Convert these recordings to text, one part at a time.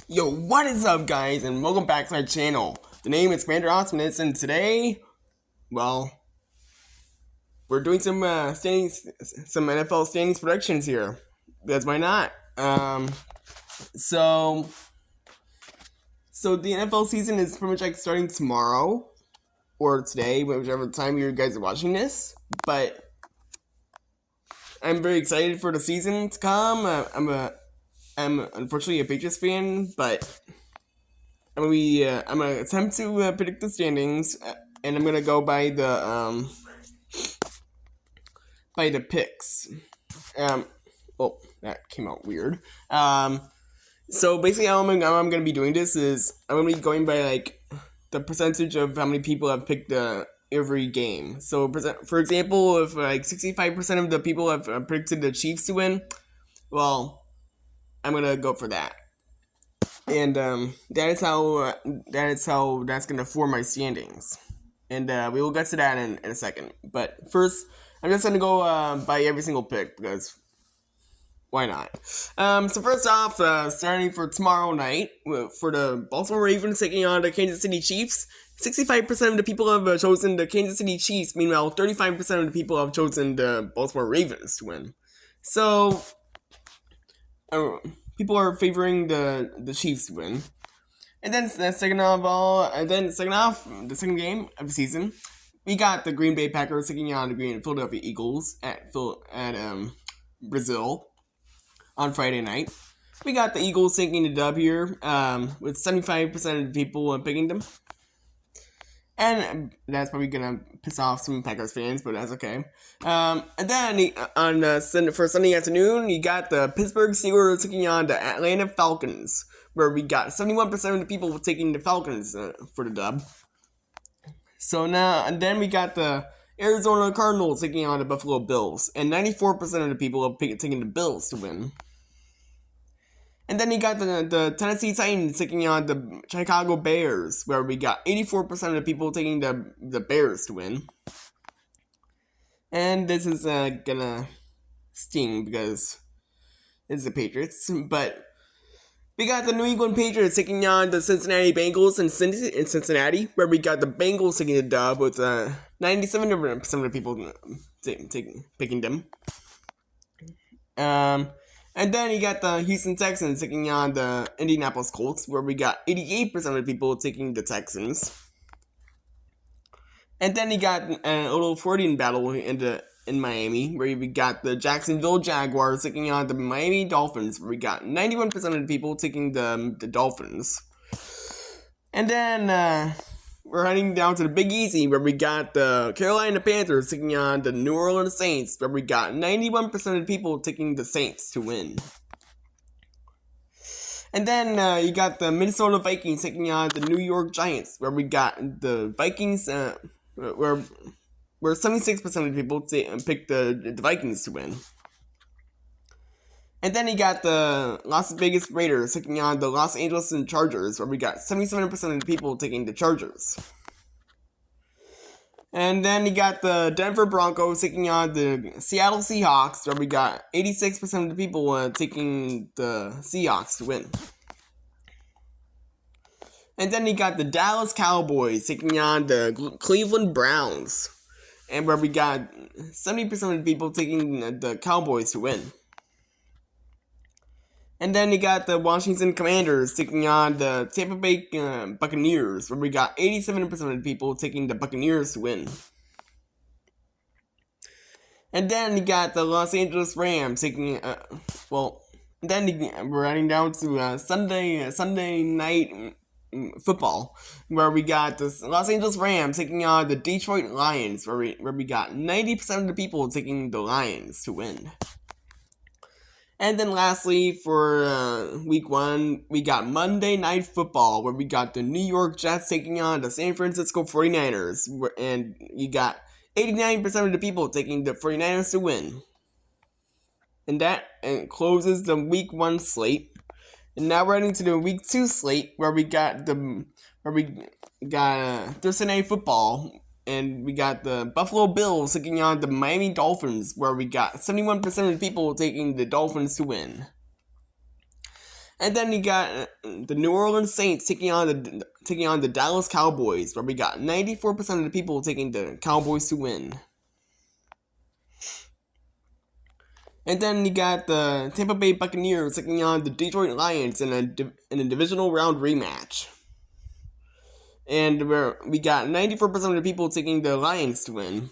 Yo, what is up, guys, and welcome back to my channel. The name is Commander Optimus, and today, well, we're doing some NFL standings predictions here. Because why not? So the NFL season is pretty much like starting tomorrow or today, whichever time you guys are watching this. But I'm very excited for the season to come. I'm unfortunately a Patriots fan, but I'm gonna attempt to predict the standings, and I'm gonna go by the picks. Well, that came out weird. So basically, how I'm gonna be doing this is I'm gonna be going by like the percentage of how many people have picked every game. So for example, if like 65% of the people have predicted the Chiefs to win, well, I'm gonna go for that. And that is how that's gonna form my standings, and we will get to that in a second. But first, I'm just gonna go by every single pick because why not? So first off, starting for tomorrow night for the Baltimore Ravens taking on the Kansas City Chiefs. 65% of the people have chosen the Kansas City Chiefs. Meanwhile, 35% of the people have chosen the Baltimore Ravens to win. So people are favoring the Chiefs to win. And then the second game of the season, we got the Green Bay Packers taking on the Philadelphia Eagles at Brazil on Friday night. We got the Eagles taking the dub here, with 75% of the people picking them. And that's probably gonna piss off some Packers fans, but that's okay. And then for Sunday afternoon, you got the Pittsburgh Steelers taking on the Atlanta Falcons, where we got 71% of the people taking the Falcons for the dub. So now, and then we got the Arizona Cardinals taking on the Buffalo Bills, and 94% of the people are taking the Bills to win. And then you got the Tennessee Titans taking on the Chicago Bears, where we got 84% of the people taking the Bears to win. And this is gonna sting because it's the Patriots. But we got the New England Patriots taking on the Cincinnati Bengals in Cincinnati, where we got the Bengals taking the dub with 97% of the people picking them. And then you got the Houston Texans taking on the Indianapolis Colts, where we got 88% of the people taking the Texans. And then you got a little Freudian battle in Miami, where we got the Jacksonville Jaguars taking on the Miami Dolphins, where we got 91% of the people taking the Dolphins. And then we're heading down to the Big Easy, where we got the Carolina Panthers taking on the New Orleans Saints, where we got 91% of the people taking the Saints to win. And then you got the Minnesota Vikings taking on the New York Giants, where we got the Vikings, where 76% of the people picked the Vikings to win. And then you got the Las Vegas Raiders taking on the Los Angeles Chargers, where we got 77% of the people taking the Chargers. And then you got the Denver Broncos taking on the Seattle Seahawks, where we got 86% of the people taking the Seahawks to win. And then you got the Dallas Cowboys taking on the Cleveland Browns, and where we got 70% of the people taking the Cowboys to win. And then you got the Washington Commanders taking on the Tampa Bay Buccaneers, where we got 87% of the people taking the Buccaneers to win. And then you got the Los Angeles Rams taking, then we're heading down to Sunday night football, where we got the Los Angeles Rams taking on the Detroit Lions, where we got 90% of the people taking the Lions to win. And then lastly, for week 1, we got Monday Night Football, where we got the New York Jets taking on the San Francisco 49ers, and you got 89% of the people taking the 49ers to win. And that closes the week 1 slate. And now we're heading to the week 2 slate, where we got Thursday Night Football, and we got the Buffalo Bills taking on the Miami Dolphins, where we got 71% of the people taking the Dolphins to win. And then you got the New Orleans Saints taking on the Dallas Cowboys, where we got 94% of the people taking the Cowboys to win. And then you got the Tampa Bay Buccaneers taking on the Detroit Lions in a divisional round rematch. And we got 94% of the people taking the Lions to win.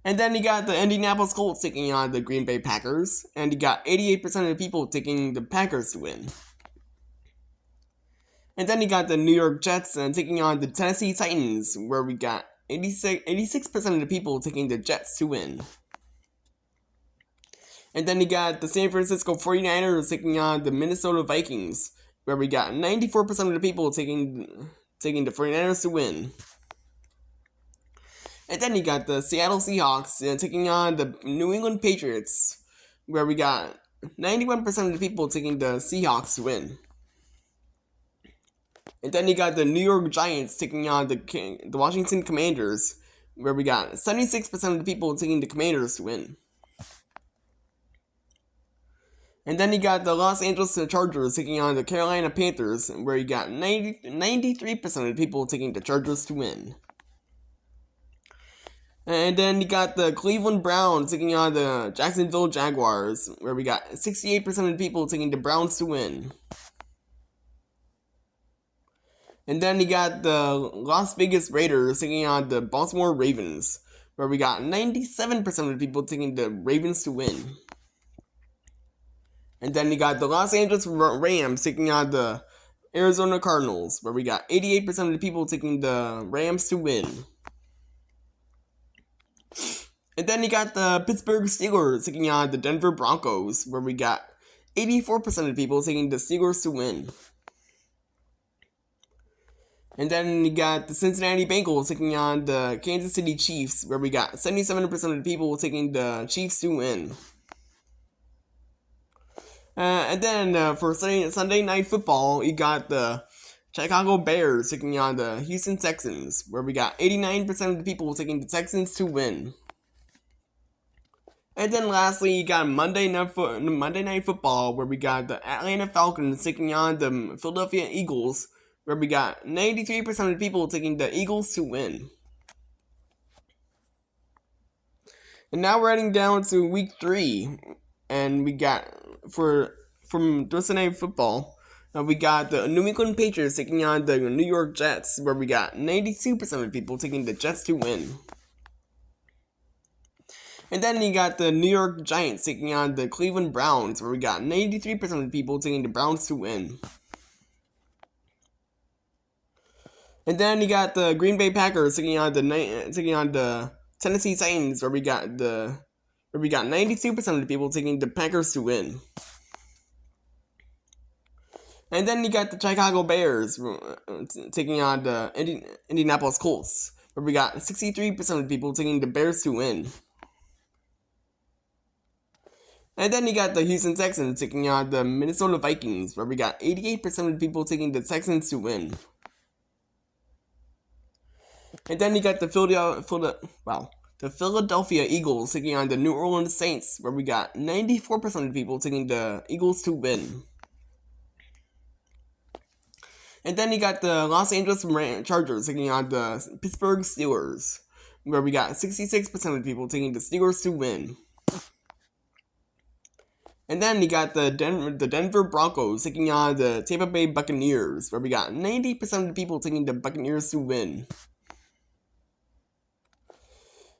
And then you got the Indianapolis Colts taking on the Green Bay Packers. And you got 88% of the people taking the Packers to win. And then you got the New York Jets taking on the Tennessee Titans, where we got 86% of the people taking the Jets to win. And then you got the San Francisco 49ers taking on the Minnesota Vikings, where we got 94% of the people taking the 49ers to win. And then you got the Seattle Seahawks taking on the New England Patriots, where we got 91% of the people taking the Seahawks to win. And then you got the New York Giants taking on the Washington Commanders, where we got 76% of the people taking the Commanders to win. And then you got the Los Angeles Chargers taking on the Carolina Panthers, where you got 93% of the people taking the Chargers to win. And then you got the Cleveland Browns taking on the Jacksonville Jaguars, where we got 68% of the people taking the Browns to win. And then you got the Las Vegas Raiders taking on the Baltimore Ravens, where we got 97% of the people taking the Ravens to win. And then you got the Los Angeles Rams taking on the Arizona Cardinals, where we got 88% of the people taking the Rams to win. And then you got the Pittsburgh Steelers taking on the Denver Broncos, where we got 84% of the people taking the Steelers to win. And then you got the Cincinnati Bengals taking on the Kansas City Chiefs, where we got 77% of the people taking the Chiefs to win. And then for Sunday Night Football, you got the Chicago Bears taking on the Houston Texans, where we got 89% of the people taking the Texans to win. And then lastly, you got Monday Night Football, where we got the Atlanta Falcons taking on the Philadelphia Eagles, where we got 93% of the people taking the Eagles to win. And now we're heading down to week 3, and we got from Thursday Night Football, we got the New England Patriots taking on the New York Jets, where we got 92% of the people taking the Jets to win. And then you got the New York Giants taking on the Cleveland Browns, where we got 93% of the people taking the Browns to win. And then you got the Green Bay Packers taking on the Tennessee Titans, where we got 92% of the people taking the Packers to win. And then you got the Chicago Bears taking on the Indianapolis Colts, where we got 63% of the people taking the Bears to win. And then you got the Houston Texans taking on the Minnesota Vikings, where we got 88% of the people taking the Texans to win. And then you got the Philadelphia Eagles taking on the New Orleans Saints, where we got 94% of the people taking the Eagles to win. And then you got the Los Angeles Chargers taking on the Pittsburgh Steelers, where we got 66% of the people taking the Steelers to win. And then you got the Denver Broncos taking on the Tampa Bay Buccaneers, where we got 90% of the people taking the Buccaneers to win.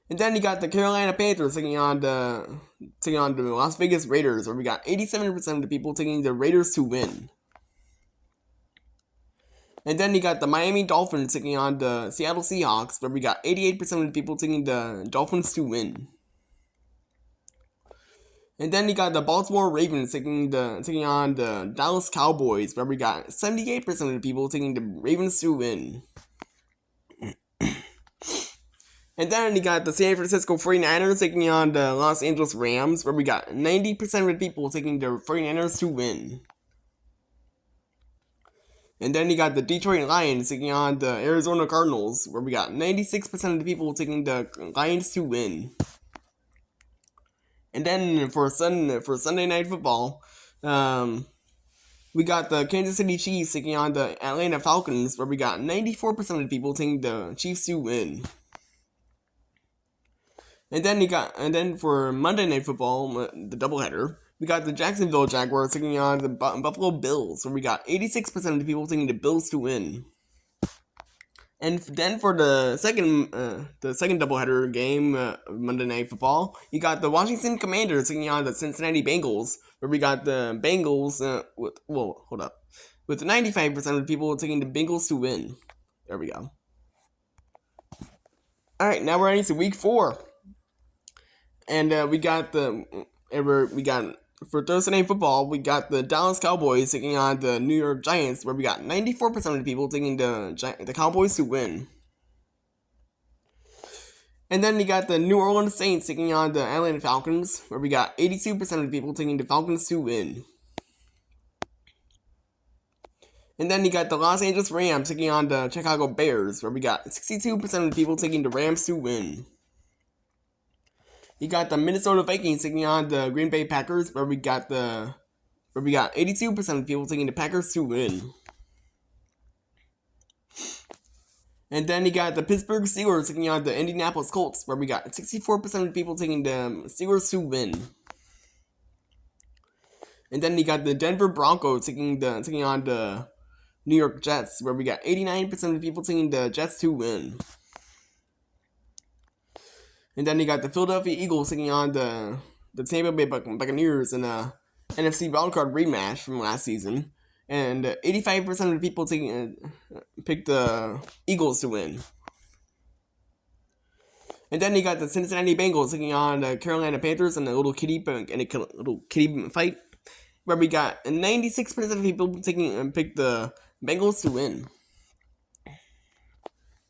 And then you got the Carolina Panthers taking on the Las Vegas Raiders, where we got 87% of the people taking the Raiders to win. And then you got the Miami Dolphins taking on the Seattle Seahawks, where we got 88% of the people taking the Dolphins to win. And then you got the Baltimore Ravens taking on the Dallas Cowboys, where we got 78% of the people taking the Ravens to win. And then you got the San Francisco 49ers taking on the Los Angeles Rams, where we got 90% of the people taking the 49ers to win. And then you got the Detroit Lions taking on the Arizona Cardinals, where we got 96% of the people taking the Lions to win. And then for Sunday Night Football, we got the Kansas City Chiefs taking on the Atlanta Falcons, where we got 94% of the people taking the Chiefs to win. And then for Monday Night Football, the doubleheader, we got the Jacksonville Jaguars taking on the Buffalo Bills, where we got 86% of the people taking the Bills to win. And then for the second doubleheader game of Monday Night Football, you got the Washington Commanders taking on the Cincinnati Bengals, where we got the Bengals with 95% of the people taking the Bengals to win. There we go. All right, now we're heading to Week 4, and for Thursday Night Football, we got the Dallas Cowboys taking on the New York Giants, where we got 94% of the people taking the Cowboys to win. And then you got the New Orleans Saints taking on the Atlanta Falcons, where we got 82% of the people taking the Falcons to win. And then you got the Los Angeles Rams taking on the Chicago Bears, where we got 62% of the people taking the Rams to win. You got the Minnesota Vikings taking on the Green Bay Packers, where we got 82% of the people taking the Packers to win. And then you got the Pittsburgh Steelers taking on the Indianapolis Colts, where we got 64% of the people taking the Steelers to win. And then you got the Denver Broncos taking on the New York Jets, where we got 89% of the people taking the Jets to win. And then you got the Philadelphia Eagles taking on the Tampa Bay Buccaneers in a NFC wildcard rematch from last season. And 85% of the people picked the Eagles to win. And then you got the Cincinnati Bengals taking on the Carolina Panthers in a little kitty fight, where we got 96% of the people picked the Bengals to win.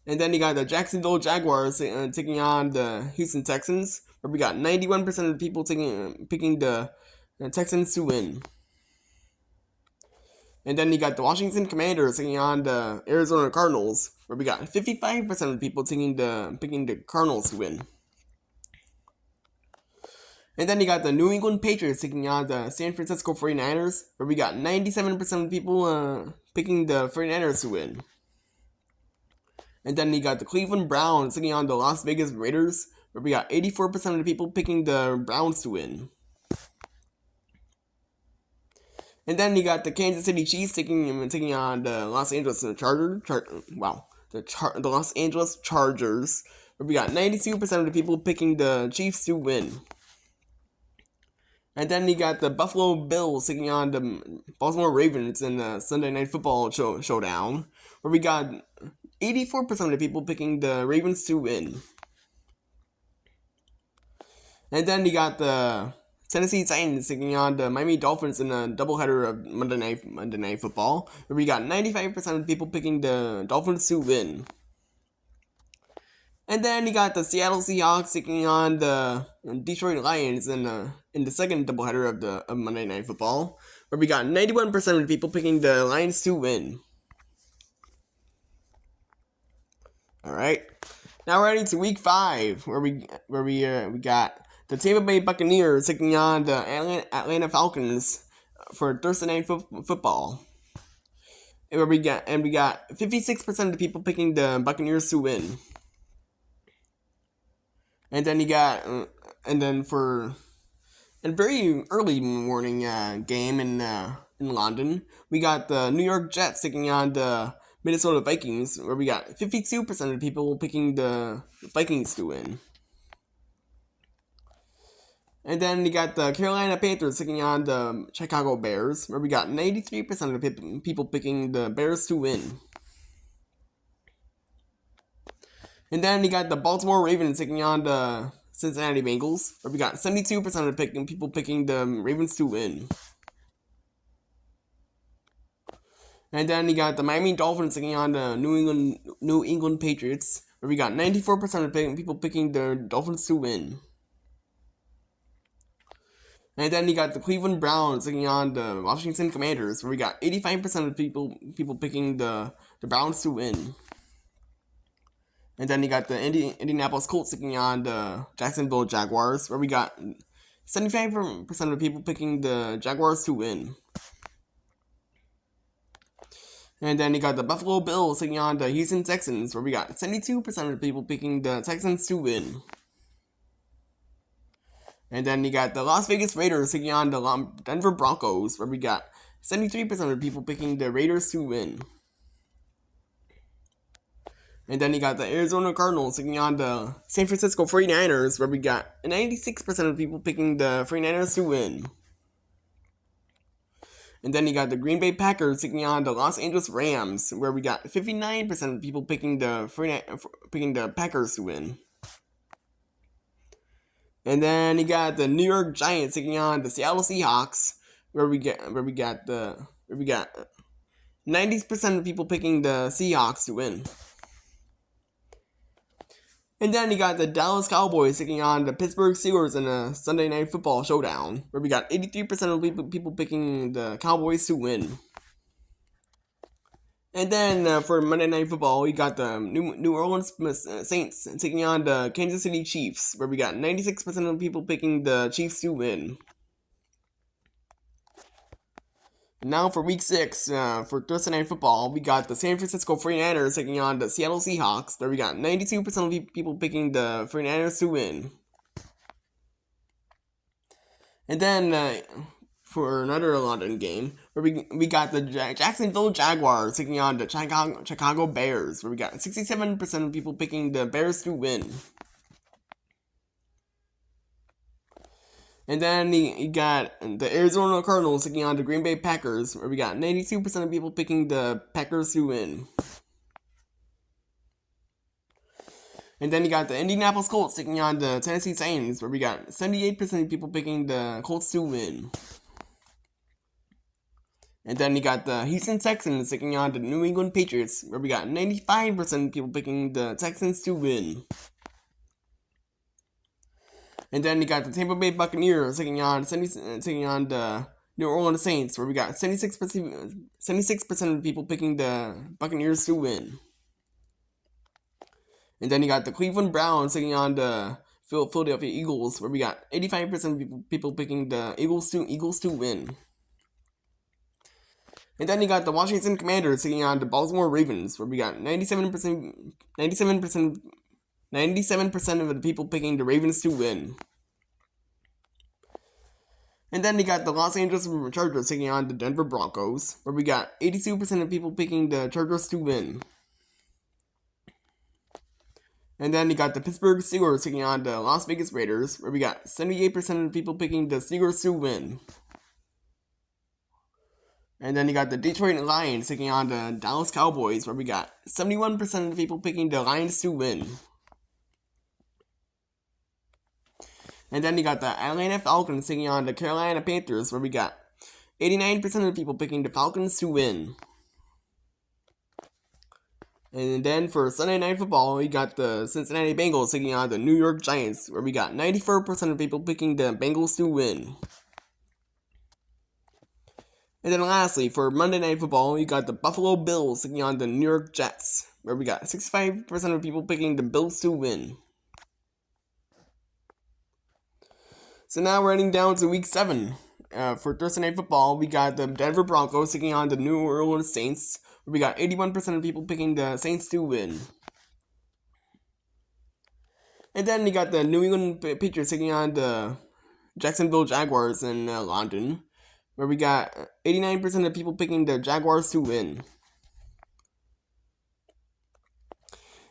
And then you got the Jacksonville Jaguars taking on the Houston Texans, where we got 91% of the people picking the Texans to win. And then you got the Washington Commanders taking on the Arizona Cardinals, where we got 55% of the people picking the Cardinals to win. And then you got the New England Patriots taking on the San Francisco 49ers, where we got 97% of the people picking the 49ers to win. And then you got the Cleveland Browns taking on the Las Vegas Raiders, where we got 84% of the people picking the Browns to win. And then you got the Kansas City Chiefs taking on the Los Angeles Chargers. The Los Angeles Chargers, where we got 92% of the people picking the Chiefs to win. And then you got the Buffalo Bills taking on the Baltimore Ravens in the Sunday Night Football showdown, where we got 84% of the people picking the Ravens to win. And then you got the Tennessee Titans taking on the Miami Dolphins in a doubleheader of Monday Night Football, where we got 95% of the people picking the Dolphins to win. And then you got the Seattle Seahawks taking on the Detroit Lions in the second doubleheader of Monday Night Football, where we got 91% of the people picking the Lions to win. All right, now we're heading to Week 5, where we got the Tampa Bay Buccaneers taking on the Atlanta Falcons for Thursday Night Football, and we got 56% of the people picking the Buccaneers to win. And then you got for a very early morning game in London, we got the New York Jets taking on the Minnesota Vikings, where we got 52% of the people picking the Vikings to win. And then you got the Carolina Panthers taking on the Chicago Bears, where we got 93% of the people picking the Bears to win. And then you got the Baltimore Ravens taking on the Cincinnati Bengals, where we got 72% of the people picking the Ravens to win. And then you got the Miami Dolphins taking on the New England Patriots, where we got 94% of the people picking the Dolphins to win. And then you got the Cleveland Browns taking on the Washington Commanders, where we got 85% of the people picking the Browns to win. And then you got the Indianapolis Colts taking on the Jacksonville Jaguars, where we got 75% of people picking the Jaguars to win. And then you got the Buffalo Bills taking on the Houston Texans, where we got 72% of the people picking the Texans to win. And then you got the Las Vegas Raiders taking on the Denver Broncos, where we got 73% of the people picking the Raiders to win. And then you got the Arizona Cardinals taking on the San Francisco 49ers, where we got 96% of the people picking the 49ers to win. And then you got the Green Bay Packers taking on the Los Angeles Rams, where we got 59% of the people picking the Packers to win. And then you got the New York Giants taking on the Seattle Seahawks, where we got 90% of people picking the Seahawks to win. And then you got the Dallas Cowboys taking on the Pittsburgh Steelers in a Sunday Night Football showdown, where we got 83% of people picking the Cowboys to win. And then for Monday Night Football, we got the New Orleans Saints taking on the Kansas City Chiefs, where we got 96% of people picking the Chiefs to win. Now for Week 6, for Thursday Night Football, we got the San Francisco 49ers taking on the Seattle Seahawks, where we got 92% of people picking the 49ers to win. And then for another London game, where we got the Jacksonville Jaguars taking on the Chicago Bears, where we got 67% of people picking the Bears to win. And then you got the Arizona Cardinals taking on the Green Bay Packers, where we got 92% of people picking the Packers to win. And then you got the Indianapolis Colts taking on the Tennessee Titans, where we got 78% of people picking the Colts to win. And then you got the Houston Texans taking on the New England Patriots, where we got 95% of people picking the Texans to win. And then you got the Tampa Bay Buccaneers taking on the New Orleans Saints, where we got 76% of people picking the Buccaneers to win. And then you got the Cleveland Browns taking on the Philadelphia Eagles, where we got 85% of people picking the Eagles to win. And then you got the Washington Commanders taking on the Baltimore Ravens, where we got 97% of the people picking the Ravens to win. And then you got the Los Angeles Chargers taking on the Denver Broncos, where we got 82% of people picking the Chargers to win. And then you got the Pittsburgh Steelers taking on the Las Vegas Raiders, where we got 78% of people picking the Steelers to win. And then you got the Detroit Lions taking on the Dallas Cowboys, where we got 71% of people picking the Lions to win. And then you got the Atlanta Falcons taking on the Carolina Panthers, where we got 89% of the people picking the Falcons to win. And then for Sunday Night Football, we got the Cincinnati Bengals taking on the New York Giants, where we got 94% of people picking the Bengals to win. And then lastly, for Monday Night Football, we got the Buffalo Bills taking on the New York Jets, where we got 65% of people picking the Bills to win. So now we're heading down to Week 7. For Thursday Night Football, we got the Denver Broncos taking on the New Orleans Saints, where we got 81% of people picking the Saints to win. And then you got the New England Patriots taking on the Jacksonville Jaguars in London, where we got 89% of people picking the Jaguars to win.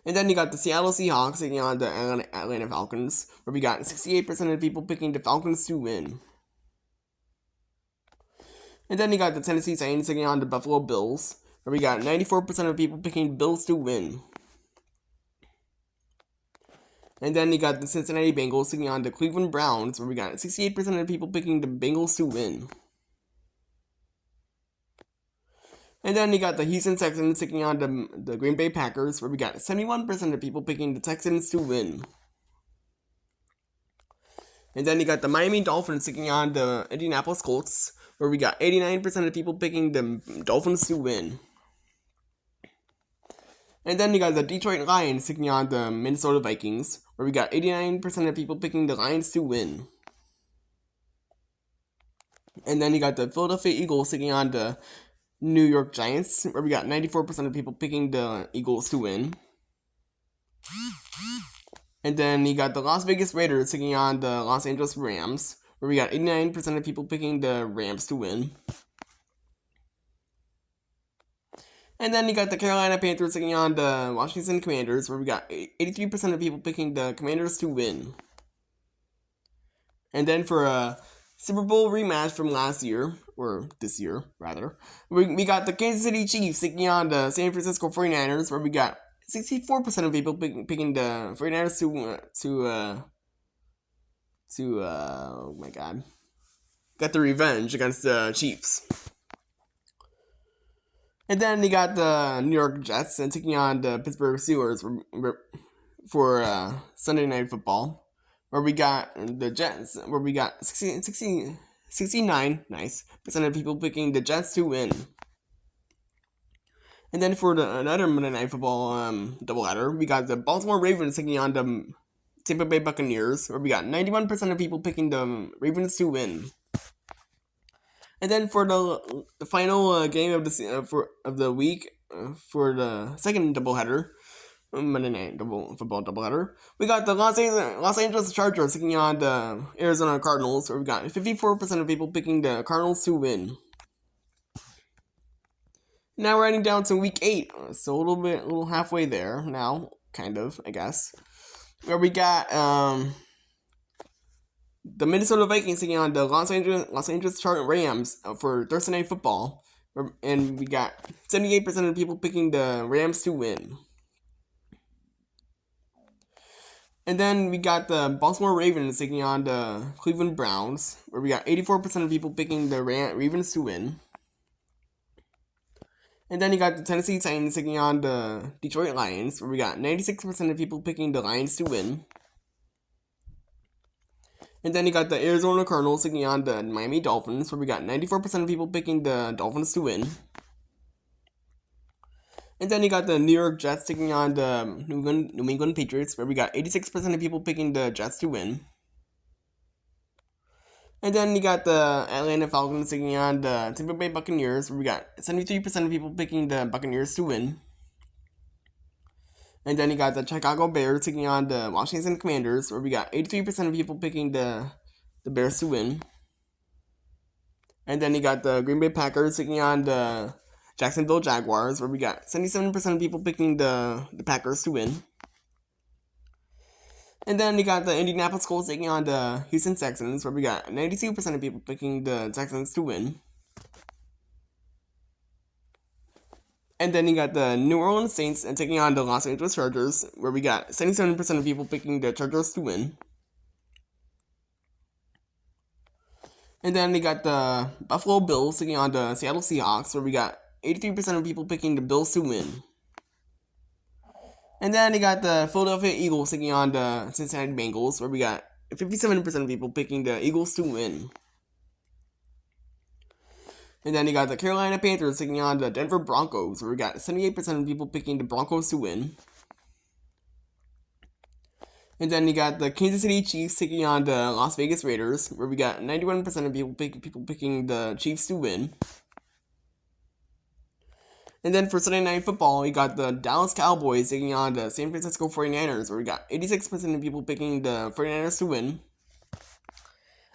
And then you got the Seattle Seahawks taking on the Atlanta Falcons, where we got 68% of people picking the Falcons to win. And then you got the Tennessee Titans taking on the Buffalo Bills, where we got 94% of people picking Bills to win. And then you got the Cincinnati Bengals taking on the Cleveland Browns, where we got 68% of people picking the Bengals to win. And then you got the Houston Texans taking on the Green Bay Packers, where we got 71% of people picking the Texans to win. And then you got the Miami Dolphins taking on the Indianapolis Colts, where we got 89% of people picking the Dolphins to win. And then you got the Detroit Lions taking on the Minnesota Vikings, where we got 89% of people picking the Lions to win. And then you got the Philadelphia Eagles taking on the New York Giants, where we got 94% of people picking the Eagles to win. And then you got the Las Vegas Raiders taking on the Los Angeles Rams, where we got 89% of people picking the Rams to win. And then you got the Carolina Panthers taking on the Washington Commanders, where we got 83% of people picking the Commanders to win. And then for a Super Bowl rematch from last year, or this year, rather, we got the Kansas City Chiefs taking on the San Francisco 49ers, where we got 64% of people picking the 49ers oh my god, got the revenge against the Chiefs. And then you got the New York Jets taking on the Pittsburgh Steelers for Sunday Night Football, where we got the Jets, where we got 69 percent of people picking the Jets to win. And then for another Monday Night Football doubleheader, we got the Baltimore Ravens taking on the Tampa Bay Buccaneers, where we got 91% of people picking the Ravens to win. And then for the final game of the week for the second doubleheader, Monday Night Football doubleheader, we got the Los Angeles Chargers taking on the Arizona Cardinals, where we got 54% of people picking the Cardinals to win. Now we're heading down to week 8, so a little halfway there now, kind of, I guess, where we got the Minnesota Vikings taking on the Los Angeles Rams for Thursday Night Football, and we got 78% of people picking the Rams to win. And then we got the Baltimore Ravens taking on the Cleveland Browns, where we got 84% of people picking the Ravens to win. And then you got the Tennessee Titans taking on the Detroit Lions, where we got 96% of people picking the Lions to win. And then you got the Arizona Cardinals taking on the Miami Dolphins, where we got 94% of people picking the Dolphins to win. And then you got the New York Jets taking on the New England Patriots, where we got 86% of people picking the Jets to win. And then you got the Atlanta Falcons taking on the Tampa Bay Buccaneers, where we got 73% of people picking the Buccaneers to win. And then you got the Chicago Bears taking on the Washington Commanders, where we got 83% of people picking the Bears to win. And then you got the Green Bay Packers taking on the Jacksonville Jaguars, where we got 77% of people picking the Packers to win. And then you got the Indianapolis Colts taking on the Houston Texans, where we got 92% of people picking the Texans to win. And then you got the New Orleans Saints taking on the Los Angeles Chargers, where we got 77% of people picking the Chargers to win. And then you got the Buffalo Bills taking on the Seattle Seahawks, where we got 83% of people picking the Bills to win. And then you got the Philadelphia Eagles taking on the Cincinnati Bengals, where we got 57% of people picking the Eagles to win. And then you got the Carolina Panthers taking on the Denver Broncos, where we got 78% of people picking the Broncos to win. And then you got the Kansas City Chiefs taking on the Las Vegas Raiders, where we got 91% of people picking the Chiefs to win. And then for Sunday Night Football, you got the Dallas Cowboys taking on the San Francisco 49ers, where we got 86% of people picking the 49ers to win.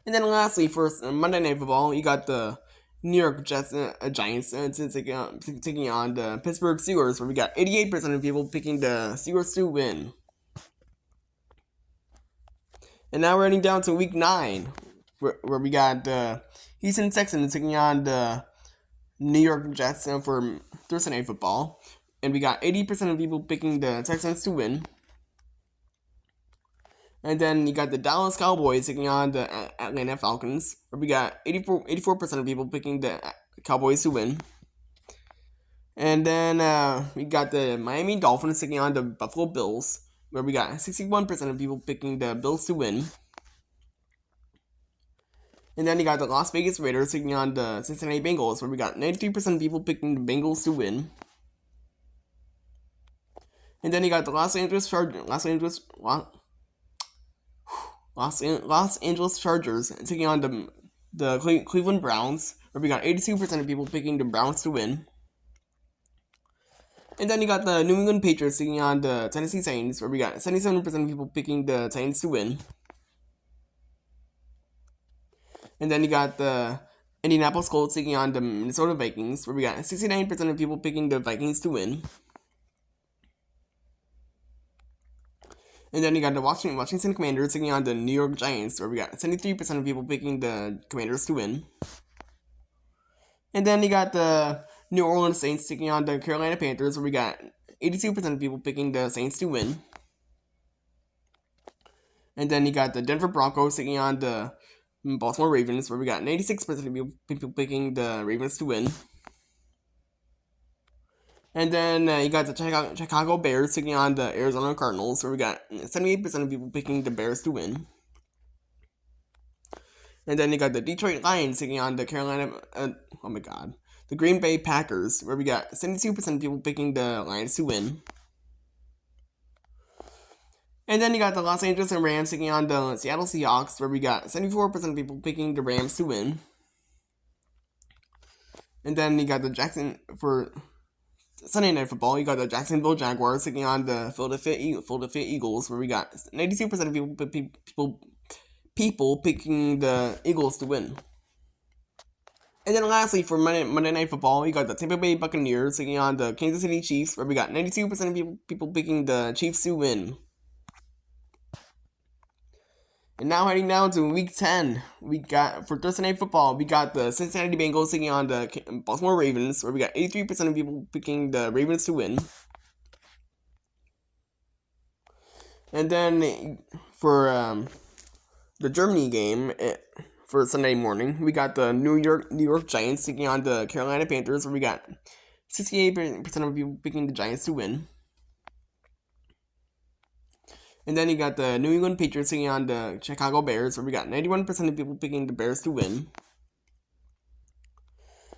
And then lastly, for Monday Night Football, you got the New York Giants taking on the Pittsburgh Steelers, where we got 88% of people picking the Steelers to win. And now we're heading down to week 9, where we got the Houston Texans taking on the New York Jets for Thursday Night Football. And we got 80% of people picking the Texans to win. And then you got the Dallas Cowboys taking on the Atlanta Falcons, where we got 84% of people picking the Cowboys to win. And then we got the Miami Dolphins taking on the Buffalo Bills, where we got 61% of people picking the Bills to win. And then you got the Las Vegas Raiders taking on the Cincinnati Bengals, where we got 93% of people picking the Bengals to win. And then you got the Los Angeles Chargers taking on the the Cleveland Browns, where we got 82% of people picking the Browns to win. And then you got the New England Patriots taking on the Tennessee Titans, where we got 77% of people picking the Titans to win. And then you got the Indianapolis Colts taking on the Minnesota Vikings, where we got 69% of people picking the Vikings to win. And then you got the Washington Commanders taking on the New York Giants, where we got 73% of people picking the Commanders to win. And then you got the New Orleans Saints taking on the Carolina Panthers, where we got 82% of people picking the Saints to win. And then you got the Denver Broncos taking on the Baltimore Ravens, where we got 96% of people picking the Ravens to win. And then you got the Chicago Bears taking on the Arizona Cardinals, where we got 78% of people picking the Bears to win. And then you got the Detroit Lions taking on the the Green Bay Packers, where we got 72% of people picking the Lions to win. And then you got the Los Angeles Rams taking on the Seattle Seahawks, where we got 74% of people picking the Rams to win. And then you got for Sunday Night Football, you got the Jacksonville Jaguars taking on the Philadelphia Eagles, where we got 92% of people picking the Eagles to win. And then lastly, for Monday Night Football, you got the Tampa Bay Buccaneers taking on the Kansas City Chiefs, where we got 92% of people picking the Chiefs to win. And now heading down to Week 10, we got, for Thursday Night Football, we got the Cincinnati Bengals taking on the Baltimore Ravens, where we got 83% of people picking the Ravens to win. And then for the Germany game for Sunday morning, we got the New York Giants taking on the Carolina Panthers, where we got 68% of people picking the Giants to win. And then you got the New England Patriots taking on the Chicago Bears, where we got 91% of people picking the Bears to win.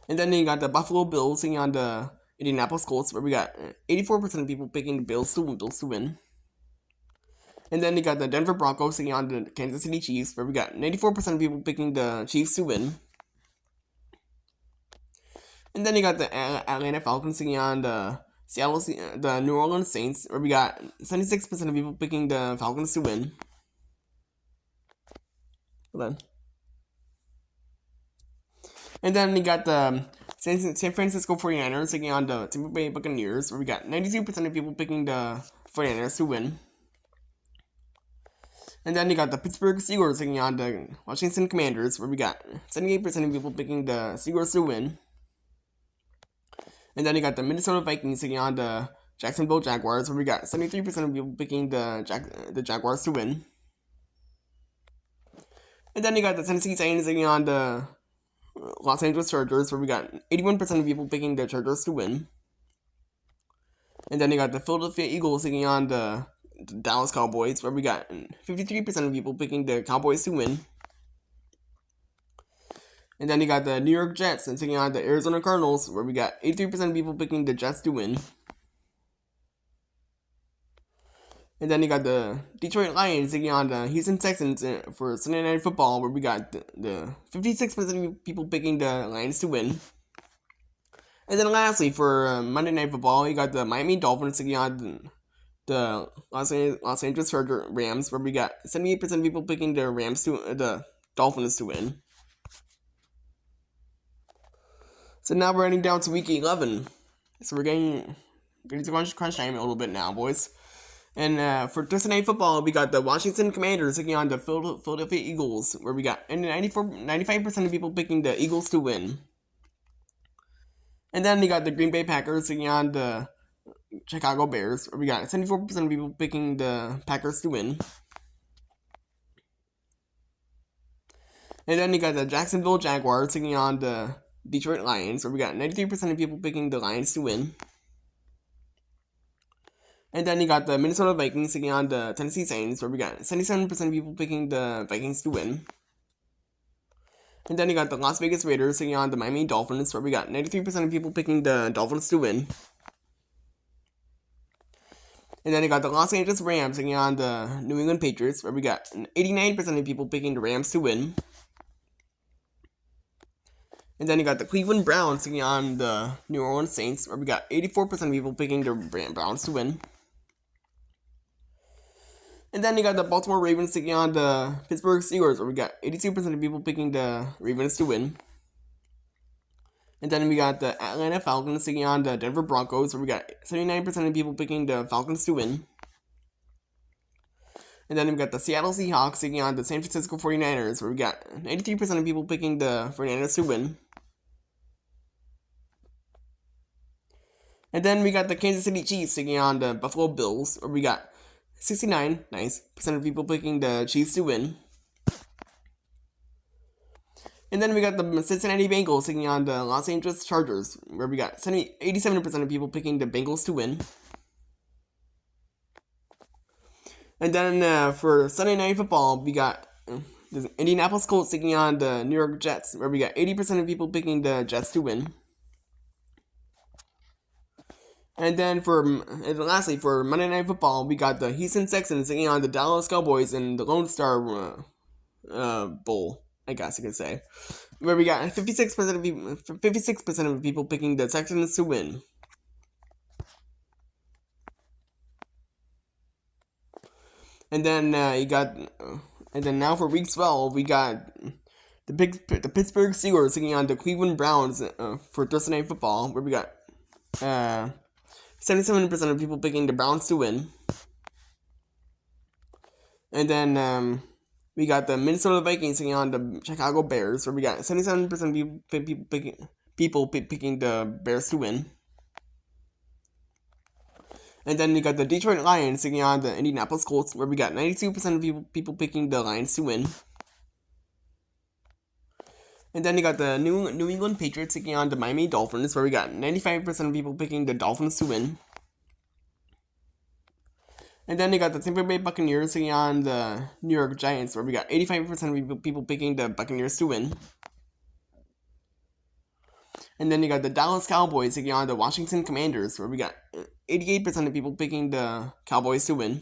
And then you got the Buffalo Bills taking on the Indianapolis Colts, where we got 84% of people picking the Bills to win. And then you got the Denver Broncos taking on the Kansas City Chiefs, where we got 94% of people picking the Chiefs to win. And then you got the Atlanta Falcons taking on the New Orleans Saints, where we got 76% of people picking the Falcons to win. Hold on. And then you got the San Francisco 49ers taking on the Tampa Bay Buccaneers, where we got 92% of people picking the 49ers to win. And then you got the Pittsburgh Steelers taking on the Washington Commanders, where we got 78% of people picking the Steelers to win. And then you got the Minnesota Vikings taking on the Jacksonville Jaguars, where we got 73% of people picking the Jaguars to win. And then you got the Tennessee Titans taking on the Los Angeles Chargers, where we got 81% of people picking the Chargers to win. And then you got the Philadelphia Eagles taking on the Dallas Cowboys, where we got 53% of people picking the Cowboys to win. And then you got the New York Jets taking on the Arizona Cardinals, where we got 83% of people picking the Jets to win. And then you got the Detroit Lions taking on the Houston Texans for Sunday Night Football, where we got the 56% of people picking the Lions to win. And then lastly, for Monday Night Football, you got the Miami Dolphins taking on the Los Angeles Rams, where we got 78% of people picking the Dolphins to win. So now we're heading down to Week 11. So we're getting to crunch time a little bit now, boys. And for Thursday Night Football, we got the Washington Commanders taking on the Philadelphia Eagles, where we got 95% of people picking the Eagles to win. And then you got the Green Bay Packers taking on the Chicago Bears, where we got 74% of people picking the Packers to win. And then you got the Jacksonville Jaguars taking on the Detroit Lions, where we got 93% of people picking the Lions to win. And then you got the Minnesota Vikings taking on the Tennessee Titans, where we got 77% of people picking the Vikings to win. And then you got the Las Vegas Raiders taking on the Miami Dolphins, where we got 93% of people picking the Dolphins to win. And then you got the Los Angeles Rams taking on the New England Patriots, where we got 89% of people picking the Rams to win. And then you got the Cleveland Browns taking on the New Orleans Saints, where we got 84% of people picking the Browns to win. And then you got the Baltimore Ravens taking on the Pittsburgh Steelers, where we got 82% of people picking the Ravens to win. And then we got the Atlanta Falcons taking on the Denver Broncos, where we got 79% of people picking the Falcons to win. And then we got the Seattle Seahawks taking on the San Francisco 49ers, where we got 93% of people picking the 49ers to win. And then we got the Kansas City Chiefs taking on the Buffalo Bills, where we got 69% of people picking the Chiefs to win. And then we got the Cincinnati Bengals taking on the Los Angeles Chargers, where we got 87% of people picking the Bengals to win. And then for Sunday Night Football, we got the Indianapolis Colts taking on the New York Jets, where we got 80% of people picking the Jets to win. And then lastly, for Monday Night Football, we got the Houston Texans taking on the Dallas Cowboys in the Lone Star Bowl, I guess you could say, where we got 56% of people picking the Texans to win. And then now for Week 12, we got the Pittsburgh Steelers taking on the Cleveland Browns for Thursday Night Football, where we got 77% of people picking the Browns to win. And then we got the Minnesota Vikings taking on the Chicago Bears, where we got 77% of people picking the Bears to win. And then we got the Detroit Lions taking on the Indianapolis Colts, where we got 92% of people picking the Lions to win. And then you got the New England Patriots taking on the Miami Dolphins, where we got 95% of people picking the Dolphins to win. And then you got the Tampa Bay Buccaneers taking on the New York Giants, where we got 85% of people picking the Buccaneers to win. And then you got the Dallas Cowboys taking on the Washington Commanders, where we got 88% of people picking the Cowboys to win.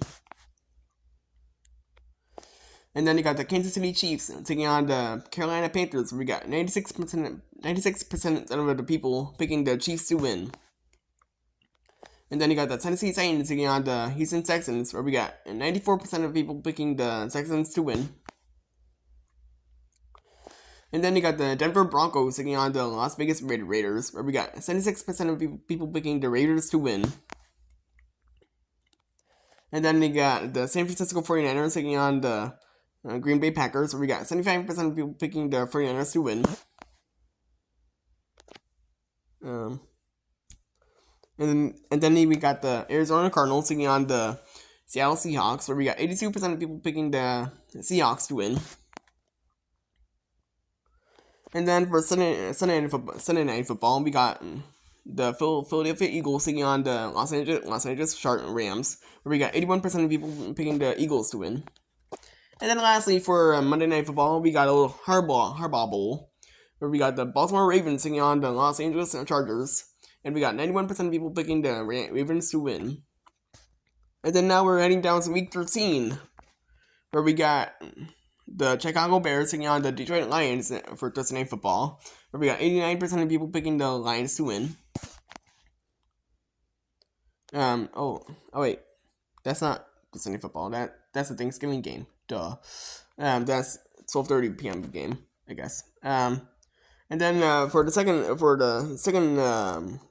And then you got the Kansas City Chiefs taking on the Carolina Panthers, where we got 96% of the people picking the Chiefs to win. And then you got the Tennessee Titans taking on the Houston Texans, where we got 94% of people picking the Texans to win. And then you got the Denver Broncos taking on the Las Vegas Raiders, where we got 76% of people picking the Raiders to win. And then you got the San Francisco 49ers taking on the Green Bay Packers, where we got 75% of people picking the 49ers to win. And then we got the Arizona Cardinals taking on the Seattle Seahawks, where we got 82% of people picking the Seahawks to win. And then for Sunday Night Football, we got the Philadelphia Eagles taking on the Los Angeles Rams, where we got 81% of people picking the Eagles to win. And then lastly, for Monday Night Football, we got a little Harbaugh Bowl, where we got the Baltimore Ravens taking on the Los Angeles Chargers, and we got 91% of people picking the Ravens to win. And then now we're heading down to Week 13, where we got the Chicago Bears taking on the Detroit Lions for Thursday Night Football, where we got 89% of people picking the Lions to win. Wait, that's not Thursday Night Football. That's the Thanksgiving game. Duh. That's 12:30 p.m. game, I guess. And then for the second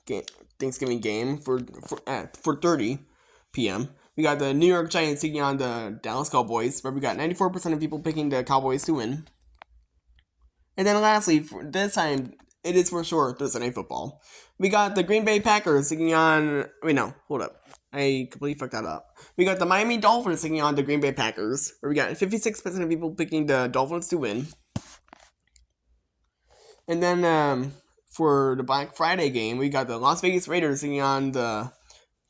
game, Thanksgiving game for 30 p.m. we got the New York Giants taking on the Dallas Cowboys, where we got 94% of people picking the Cowboys to win. And then lastly, for this time, it is for sure Thursday Night Football. We got the Green Bay Packers taking on... Wait, no, hold up. I completely fucked that up. We got the Miami Dolphins taking on the Green Bay Packers, where we got 56% of people picking the Dolphins to win. And then for the Black Friday game, we got the Las Vegas Raiders taking on the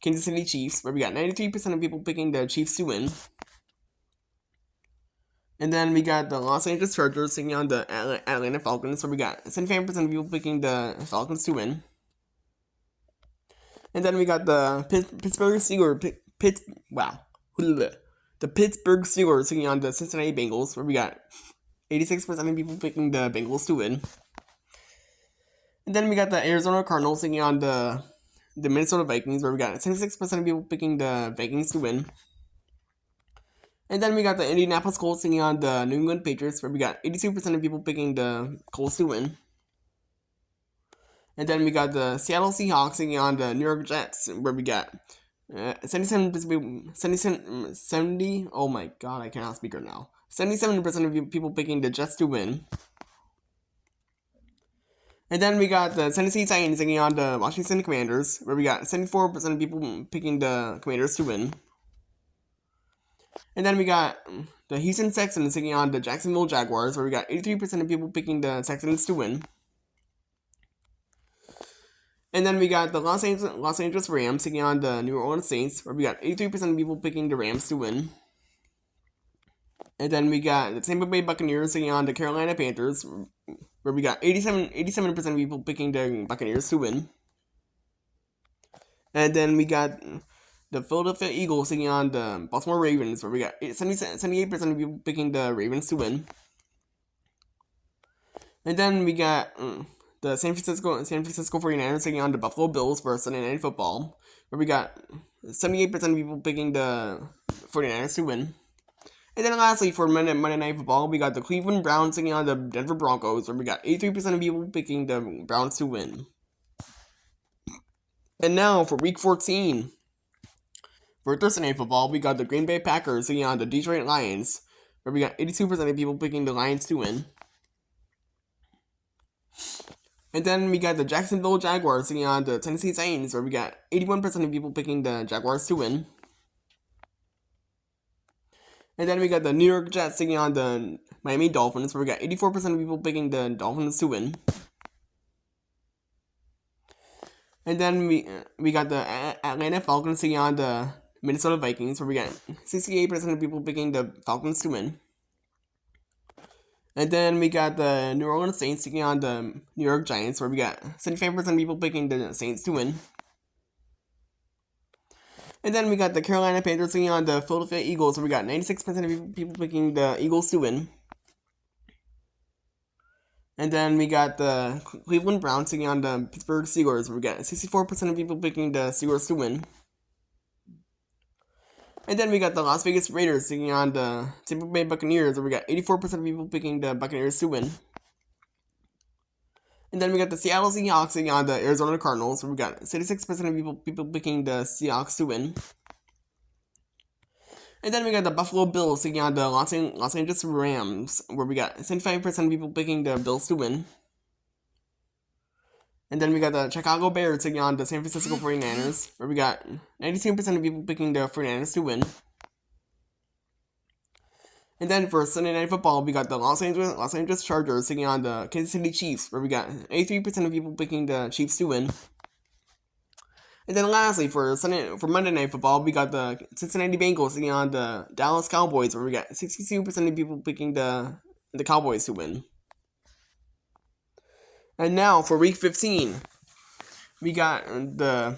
Kansas City Chiefs, where we got 93% of people picking the Chiefs to win. And then we got the Los Angeles Chargers taking on the Atlanta Falcons, where we got 75% of people picking the Falcons to win. And then we got the Pittsburgh Steelers, the Pittsburgh Steelers taking on the Cincinnati Bengals, where we got 86% of people picking the Bengals to win. And then we got the Arizona Cardinals taking on the Minnesota Vikings, where we got 76% of people picking the Vikings to win. And then we got the Indianapolis Colts taking on the New England Patriots, where we got 82% of people picking the Colts to win. And then we got the Seattle Seahawks taking on the New York Jets, where we got 70, oh my god, I cannot speak right now. 77% of people picking the Jets to win. And then we got the Tennessee Titans taking on the Washington Commanders, where we got 74% of people picking the Commanders to win. And then we got the Houston Texans taking on the Jacksonville Jaguars, where we got 83% of people picking the Texans to win. And then we got the Los Angeles Rams taking on the New Orleans Saints, where we got 83% of people picking the Rams to win. And then we got the Tampa Bay Buccaneers taking on the Carolina Panthers, where we got 87% of people picking the Buccaneers to win. And then we got the Philadelphia Eagles taking on the Baltimore Ravens, where we got 78% of people picking the Ravens to win. And then we got the San Francisco 49ers taking on the Buffalo Bills for Sunday Night Football, where we got 78% of people picking the 49ers to win. And then lastly, for Monday Night Football, we got the Cleveland Browns taking on the Denver Broncos, where we got 83% of people picking the Browns to win. And now for Week 14, for Thursday Night Football, we got the Green Bay Packers taking on the Detroit Lions, where we got 82% of people picking the Lions to win. And then we got the Jacksonville Jaguars taking on the Tennessee Titans, where we got 81% of people picking the Jaguars to win. And then we got the New York Jets taking on the Miami Dolphins, where we got 84% of people picking the Dolphins to win. And then we got the Atlanta Falcons taking on the Minnesota Vikings, where we got 68% of people picking the Falcons to win. And then we got the New Orleans Saints taking on the New York Giants, where we got 75% of people picking the Saints to win. And then we got the Carolina Panthers taking on the Philadelphia Eagles, where we got 96% of people picking the Eagles to win. And then we got the Cleveland Browns taking on the Pittsburgh Steelers, where we got 64% of people picking the Steelers to win. And then we got the Las Vegas Raiders taking on the Tampa Bay Buccaneers, where we got 84% of people picking the Buccaneers to win. And then we got the Seattle Seahawks taking on the Arizona Cardinals, where we got 76% of people picking the Seahawks to win. And then we got the Buffalo Bills taking on the Los Angeles Rams, where we got 75% of people picking the Bills to win. And then we got the Chicago Bears taking on the San Francisco 49ers, where we got 92% of people picking the 49ers to win. And then for Sunday Night Football, we got the Los Angeles Chargers taking on the Kansas City Chiefs, where we got 83% of people picking the Chiefs to win. And then lastly, for Monday Night Football, we got the Cincinnati Bengals taking on the Dallas Cowboys, where we got 62% of people picking the Cowboys to win. And now for Week 15, we got the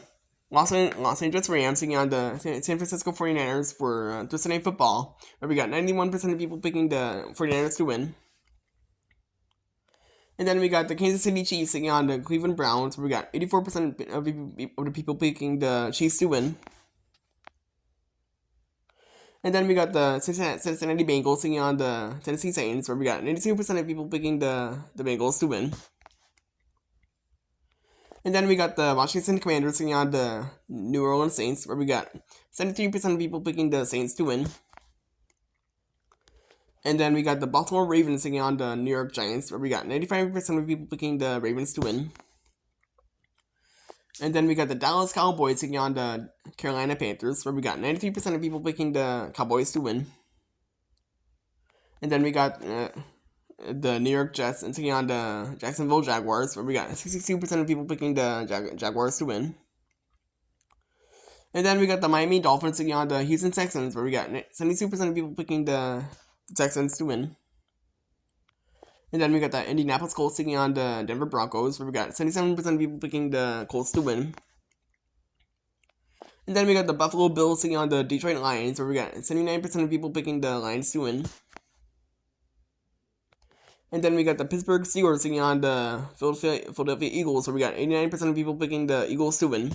Los Angeles Rams taking on the San Francisco 49ers for Thursday Night Football, where we got 91% of people picking the 49ers to win. And then we got the Kansas City Chiefs taking on the Cleveland Browns, where we got 84% of the people picking the Chiefs to win. And then we got the Cincinnati Bengals taking on the Tennessee Titans, where we got 92% of people picking the Bengals to win. And then we got the Washington Commanders taking on the New Orleans Saints, where we got 73% of people picking the Saints to win. And then we got the Baltimore Ravens taking on the New York Giants, where we got 95% of people picking the Ravens to win. And then we got the Dallas Cowboys taking on the Carolina Panthers, where we got 93% of people picking the Cowboys to win. And then we got the New York Jets taking on the Jacksonville Jaguars, where we got 62% of people picking the Jaguars to win. And then we got the Miami Dolphins taking on the Houston Texans, where we got 72% of people picking the Texans to win. And then we got the Indianapolis Colts taking on the Denver Broncos, where we got 77% of people picking the Colts to win. And then we got the Buffalo Bills taking on the Detroit Lions, where we got 79% of people picking the Lions to win. And then we got the Pittsburgh Steelers taking on the Philadelphia Eagles, where we got 89% of people picking the Eagles to win.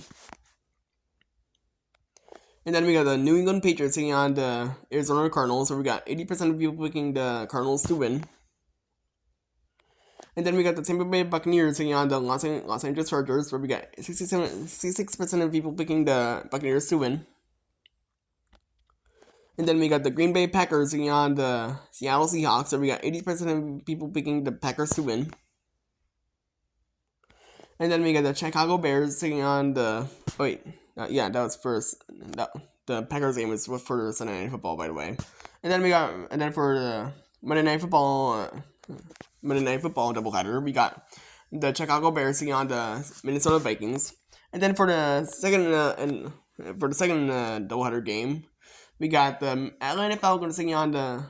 And then we got the New England Patriots taking on the Arizona Cardinals, where we got 80% of people picking the Cardinals to win. And then we got the Tampa Bay Buccaneers taking on the Los Angeles Chargers, where we got 66% of people picking the Buccaneers to win. And then we got the Green Bay Packers taking on the Seattle Seahawks, where we got 80% of people picking the Packers to win. And then we got the Chicago Bears taking on the... that was first. The Packers game was for Sunday Night Football, by the way. And then for the Monday Night Football doubleheader, we got the Chicago Bears taking on the Minnesota Vikings. And then for the second doubleheader game, we got the Atlanta Falcons taking on the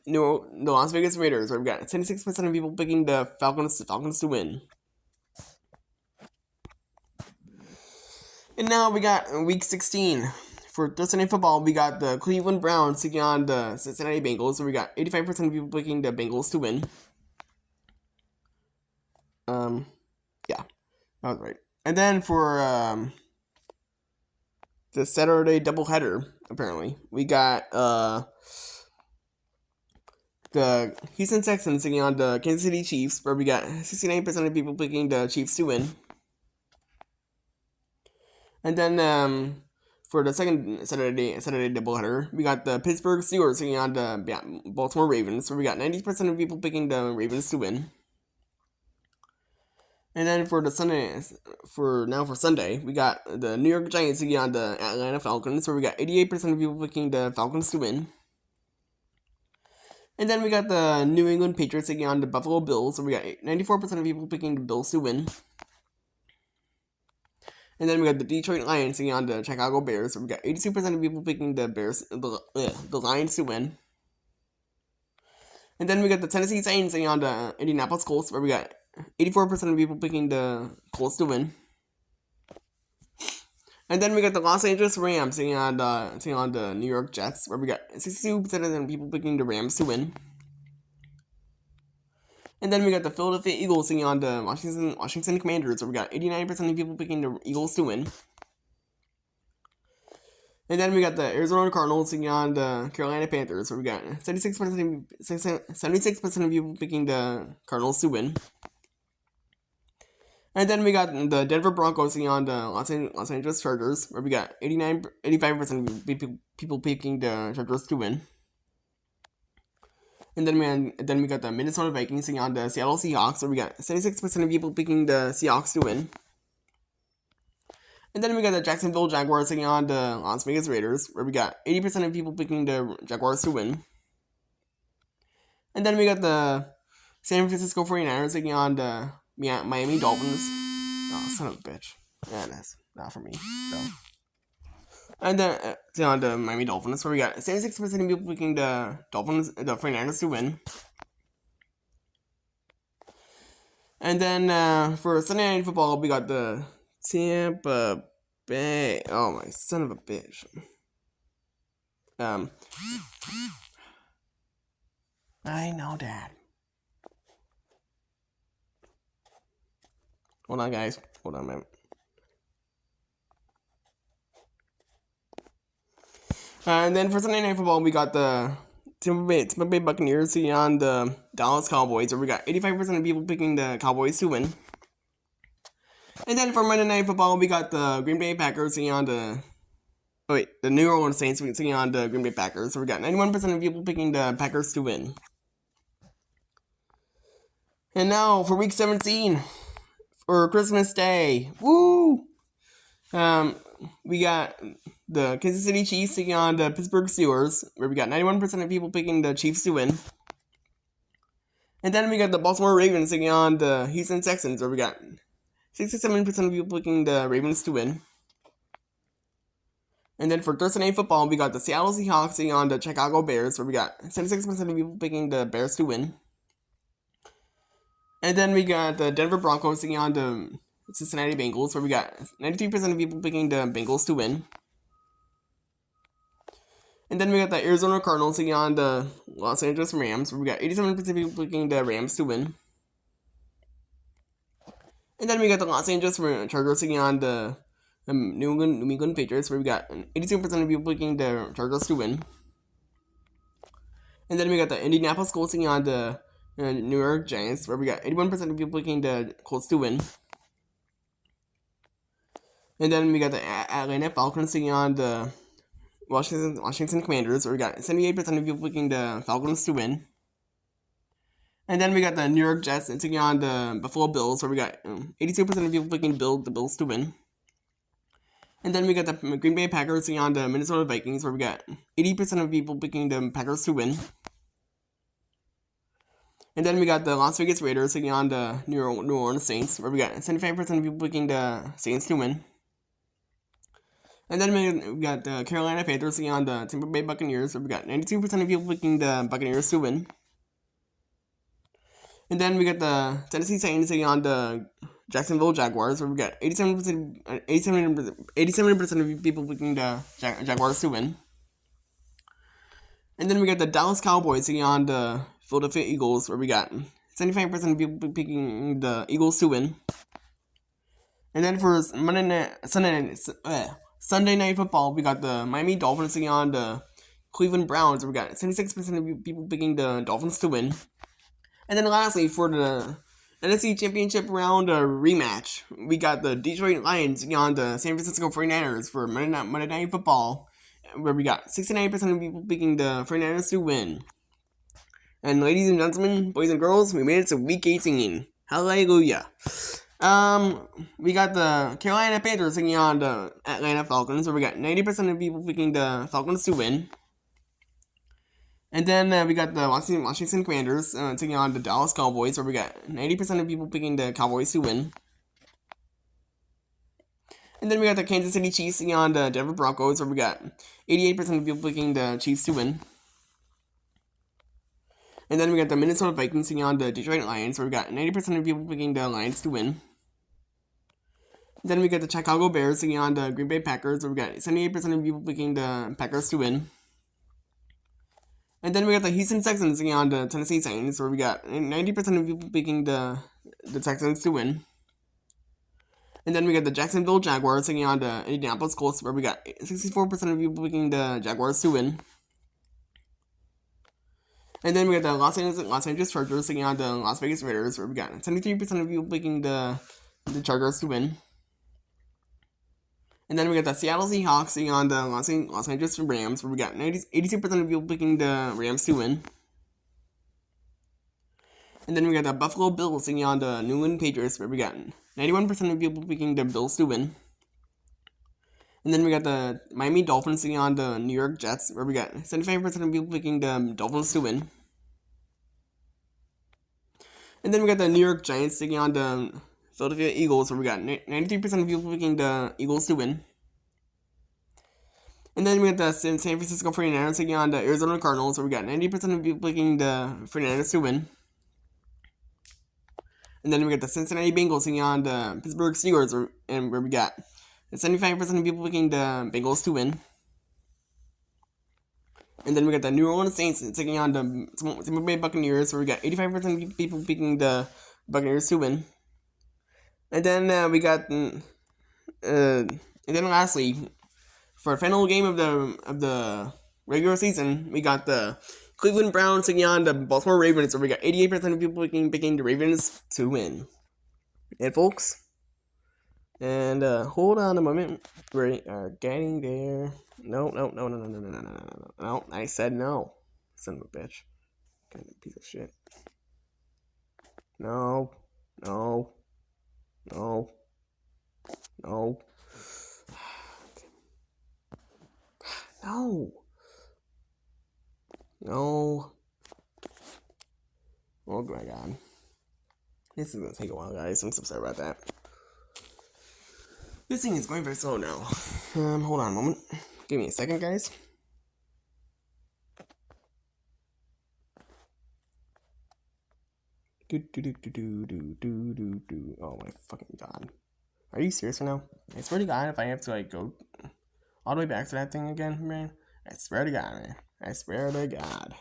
Las Vegas Raiders, where we got 76% of people picking the Falcons to win. And now we got Week 16. For Thursday Night Football, we got the Cleveland Browns taking on the Cincinnati Bengals, so we got 85% of people picking the Bengals to win. Yeah, that was right. And then for the Saturday doubleheader, apparently, we got the Houston Texans taking on the Kansas City Chiefs, where we got 69% of people picking the Chiefs to win. And then for the second Saturday doubleheader, we got the Pittsburgh Steelers taking on the Baltimore Ravens, where we got 90% of people picking the Ravens to win. And then for Sunday, we got the New York Giants taking on the Atlanta Falcons, where we got 88% of people picking the Falcons to win. And then we got the New England Patriots taking on the Buffalo Bills, so we got 94% of people picking the Bills to win. And then we got the Detroit Lions taking on the Chicago Bears, so we got 82% of people picking the Lions to win. And then we got the Tennessee Titans taking on the Indianapolis Colts, where we got 84% of people picking the Colts to win. And then we got the Los Angeles Rams taking on the New York Jets, where we got 62% of the people picking the Rams to win. And then we got the Philadelphia Eagles taking on the Washington Commanders, where we got 89% of people picking the Eagles to win. And then we got the Arizona Cardinals taking on the Carolina Panthers, where we got 76% of people picking the Cardinals to win. And then we got the Denver Broncos taking on the Los Angeles Chargers, where we got 85% of people picking the Chargers to win. And then we got the Minnesota Vikings taking on the Seattle Seahawks, where we got 76% of people picking the Seahawks to win. And then we got the Jacksonville Jaguars taking on the Las Vegas Raiders, where we got 80% of people picking the Jaguars to win. And then we got the San Francisco 49ers taking on the Miami Dolphins. Oh, son of a bitch. Yeah, that's not for me. So. And then on the Miami Dolphins, where we got 76% of people picking the 49ers to win. And then for Sunday Night Football, we got the Tampa Bay. Oh my son of a bitch. I know that. Hold on, guys. Hold on a minute. And then for Sunday Night Football, we got the Tampa Bay Buccaneers taking on the Dallas Cowboys, where we got 85% of people picking the Cowboys to win. And then for Monday Night Football, we got the Green Bay Packers taking on the New Orleans Saints taking on the Green Bay Packers, so we got 91% of people picking the Packers to win. And now for Week 17, for Christmas Day, woo! We got the Kansas City Chiefs taking on the Pittsburgh Steelers, where we got 91% of people picking the Chiefs to win. And then we got the Baltimore Ravens taking on the Houston Texans, where we got 67% of people picking the Ravens to win. And then for Thursday Night Football, we got the Seattle Seahawks taking on the Chicago Bears, where we got 76% of people picking the Bears to win. And then we got the Denver Broncos taking on the Cincinnati Bengals, where we got 93% of people picking the Bengals to win. And then we got the Arizona Cardinals taking on the Los Angeles Rams, where we got 87% people picking the Rams to win. And then we got the Los Angeles Chargers taking on the New England Patriots, where we got 82% of people picking the Chargers to win. And then we got the Indianapolis Colts taking on the New York Giants, where we got 81% of people picking the Colts to win. And then we got the Atlanta Falcons taking on the Washington Commanders, where we got 78% of people picking the Falcons to win. And then we got the New York Jets taking on the Buffalo Bills, where we got 82% of people picking the Bills to win. And then we got the Green Bay Packers taking on the Minnesota Vikings, where we got 80% of people picking the Packers to win. And then we got the Las Vegas Raiders taking on the New Orleans Saints, where we got 75% of people picking the Saints to win. And then we got the Carolina Panthers taking on the Tampa Bay Buccaneers, where we got 92% of people picking the Buccaneers to win. And then we got the Tennessee Titans taking on the Jacksonville Jaguars, where we got 87% of people picking the Jaguars to win. And then we got the Dallas Cowboys taking on the Philadelphia Eagles, where we got 75% of people picking the Eagles to win. And then for Sunday Night Football, we got the Miami Dolphins taking on the Cleveland Browns, where we got 76% of people picking the Dolphins to win. And then lastly, for the NFC Championship round rematch, we got the Detroit Lions taking on the San Francisco 49ers for Monday Night Football, where we got 69% of people picking the 49ers to win. And ladies and gentlemen, boys and girls, we made it to week 18. Hallelujah. We got the Carolina Panthers taking on the Atlanta Falcons, where we got 90% of people picking the Falcons to win. And then we got the Washington Commanders taking on the Dallas Cowboys, where we got 90% of people picking the Cowboys to win. And then we got the Kansas City Chiefs taking on the Denver Broncos, where we got 88% of people picking the Chiefs to win. And then we got the Minnesota Vikings taking on the Detroit Lions, where we got 90% of people picking the Lions to win. And then we got the Chicago Bears taking on the Green Bay Packers, where we got 78% of people picking the Packers to win. And then we got the Houston Texans taking on the Tennessee Titans, where we got 90% of people picking the Texans to win. And then we got the Jacksonville Jaguars taking on the Indianapolis Colts, where we got 64% of people picking the Jaguars to win. And then we got the Los Angeles Chargers taking on the Las Vegas Raiders, where we got 73% of people picking the Chargers to win. And then we got the Seattle Seahawks taking on the Los Angeles Rams, where we got 82% of people picking the Rams to win. And then we got the Buffalo Bills taking on the New England Patriots, where we got 91% of people picking the Bills to win. And then we got the Miami Dolphins taking on the New York Jets, where we got 75% of people picking the Dolphins to win. And then we got the New York Giants taking on the Philadelphia Eagles, where we got 93% of people picking the Eagles to win. And then we got the San Francisco 49ers taking on the Arizona Cardinals, where we got 90% of people picking the 49ers to win. And then we got the Cincinnati Bengals taking on the Pittsburgh Steelers, where we got 75% of people picking the Bengals to win. And then we got the New Orleans Saints taking on the Tampa Bay Buccaneers, where we got 85% of people picking the Buccaneers to win. And then we got, and then lastly, for the final game of the regular season, we got the Cleveland Browns taking on the Baltimore Ravens, where we got 88% of people picking the Ravens to win. And folks, and hold on a moment, we are getting there. No, I said no, son of a bitch, kind of piece of shit. No. No. Oh my god. This is gonna take a while, guys. I'm so sorry about that. This thing is going very slow now. Hold on a moment. Give me a second, guys. Oh my fucking god. Are you serious right now? I swear to god, if I have to like go all the way back to that thing again, man, I swear to God, man. I swear to God.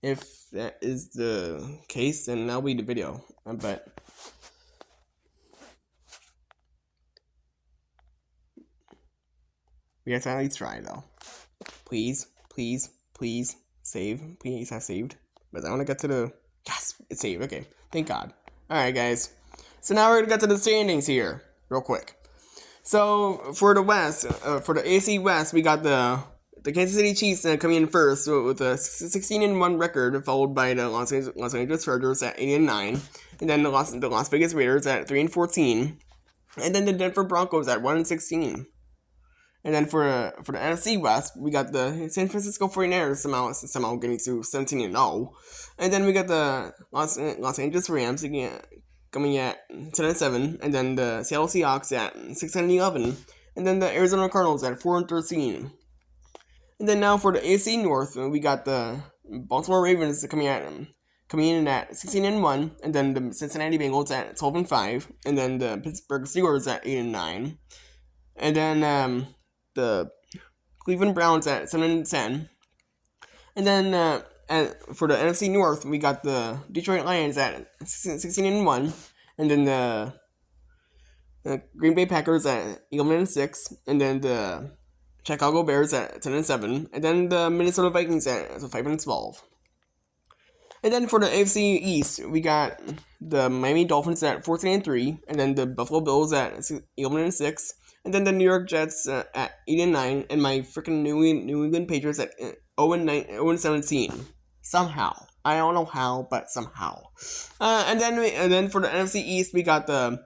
If that is the case, then that'll be the video. But we have to at least try, though. Please, please, please save. Please have saved. But I want to get to the... Yes, it's saved. Okay, thank God. Alright, guys. So now we're going to get to the standings here, real quick. So, for the West, for the AFC West, we got the Kansas City Chiefs coming in first with a 16-1 record, followed by the Los Angeles Chargers at 8-9, and then the Las Vegas Raiders at 3-14, and then the Denver Broncos at 1-16. And then for the NFC West, we got the San Francisco 49ers somehow getting to 17-0, and then we got the Los Angeles Rams again coming at 10-7, and then the Seattle Seahawks at 6-11, and then the Arizona Cardinals at 4-13. And then now for the AFC North, we got the Baltimore Ravens coming in at 16-1, and then the Cincinnati Bengals at 12-5, and then the Pittsburgh Steelers at 8-9, and then the Cleveland Browns at 7-10, and then for the NFC North, we got the Detroit Lions at 16-1, and then the Green Bay Packers at 11-6, and then the Chicago Bears at 10-7, and then the Minnesota Vikings at 5-12. And then for the AFC East, we got the Miami Dolphins at 14-3, and then the Buffalo Bills at 11-6, and then the New York Jets at 8-9, and my freaking New England Patriots at 0-17. Somehow, I don't know how, but somehow. And then for the NFC East, we got the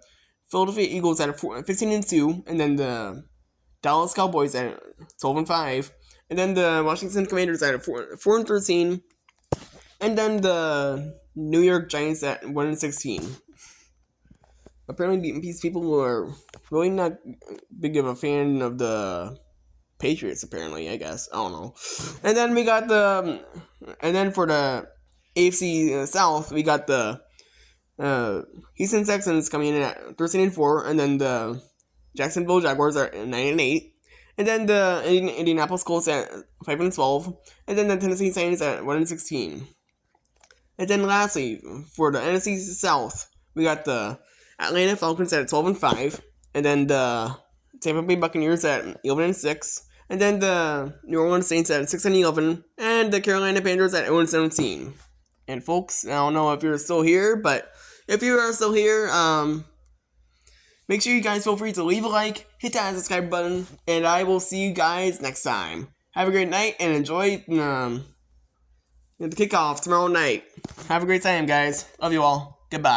Philadelphia Eagles at 15-2, and then the Dallas Cowboys at 12-5, and then the Washington Commanders at 4-13, and then the New York Giants at 1-16. Apparently, these people are really not big of a fan of the Patriots, apparently, I guess. I don't know. And then we got and then for the AFC South, we got the Houston Texans coming in at 13-4, and then the Jacksonville Jaguars are 9-8, and then the Indianapolis Colts at 5-12, and then the Tennessee Titans at 1-16. And then lastly, for the NFC South, we got the Atlanta Falcons at 12-5, and then the Tampa Bay Buccaneers at 11-6, and then the New Orleans Saints at 6-11, and the Carolina Panthers at 0-17. And folks, I don't know if you're still here, but if you are still here, make sure you guys feel free to leave a like, hit that subscribe button, and I will see you guys next time. Have a great night, and enjoy the kickoff tomorrow night. Have a great time, guys. Love you all. Goodbye.